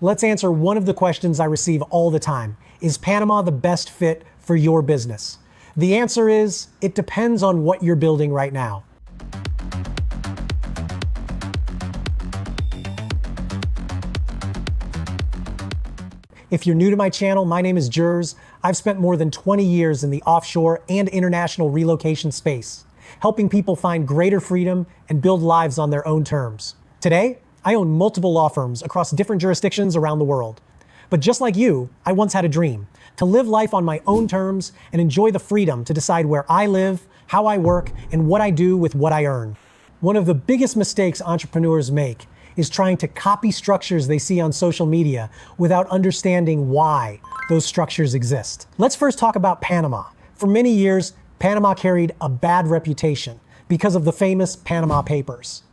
Let's answer one of the questions I receive all the time. Is Panama the best fit for your business? The answer is, it depends on what you're building right now. If you're new to my channel, my name is Jerz. I've spent more than 20 years in the offshore and international relocation space, helping people find greater freedom and build lives on their own terms. Today, I own multiple law firms across different jurisdictions around the world. But just like you, I once had a dream to live life on my own terms and enjoy the freedom to decide where I live, how I work, and what I do with what I earn. One of the biggest mistakes entrepreneurs make is trying to copy structures they see on social media without understanding why those structures exist. Let's first talk about Panama. For many years, Panama carried a bad reputation because of the famous Panama Papers.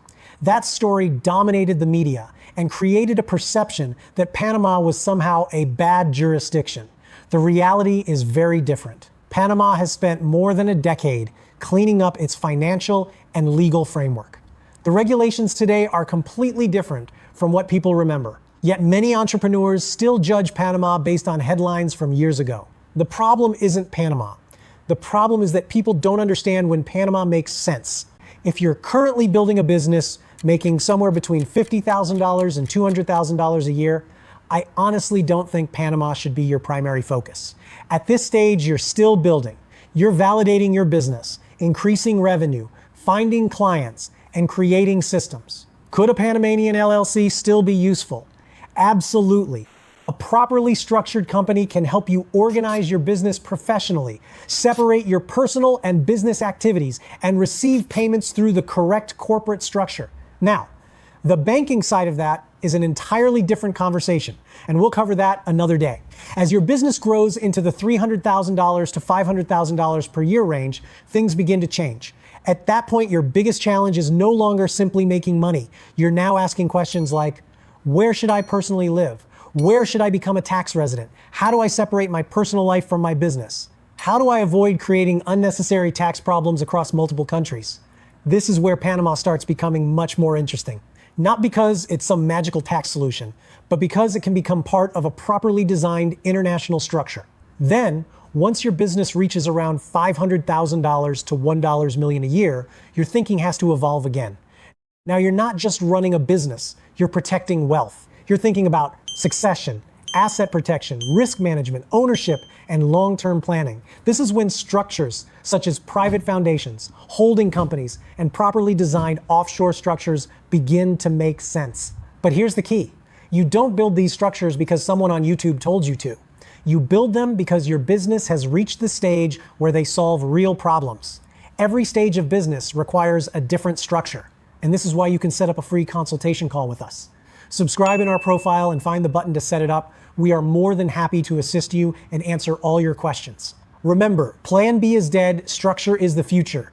That story dominated the media and created a perception that Panama was somehow a bad jurisdiction. The reality is very different. Panama has spent more than a decade cleaning up its financial and legal framework. The regulations today are completely different from what people remember. Yet many entrepreneurs still judge Panama based on headlines from years ago. The problem isn't Panama. The problem is that people don't understand when Panama makes sense. If you're currently building a business making somewhere between $50,000 and $200,000 a year, I honestly don't think Panama should be your primary focus. At this stage, you're still building. You're validating your business, increasing revenue, finding clients, and creating systems. Could a Panamanian LLC still be useful? Absolutely. A properly structured company can help you organize your business professionally, separate your personal and business activities, and receive payments through the correct corporate structure. Now, the banking side of that is an entirely different conversation, and we'll cover that another day. As your business grows into the $300,000 to $500,000 per year range, things begin to change. At that point, your biggest challenge is no longer simply making money. You're now asking questions like, where should I personally live? Where should I become a tax resident? How do I separate my personal life from my business? How do I avoid creating unnecessary tax problems across multiple countries? This is where Panama starts becoming much more interesting. Not because it's some magical tax solution, but because it can become part of a properly designed international structure. Then, once your business reaches around $500,000 to $1 million a year, your thinking has to evolve again. Now, you're not just running a business, you're protecting wealth. You're thinking about succession, asset protection, risk management, ownership, and long-term planning. This is when structures such as private foundations, holding companies, and properly designed offshore structures begin to make sense. But here's the key. You don't build these structures because someone on YouTube told you to. You build them because your business has reached the stage where they solve real problems. Every stage of business requires a different structure. And this is why you can set up a free consultation call with us. Subscribe in our profile and find the button to set it up. We are more than happy to assist you and answer all your questions. Remember, Plan B is dead, structure is the future.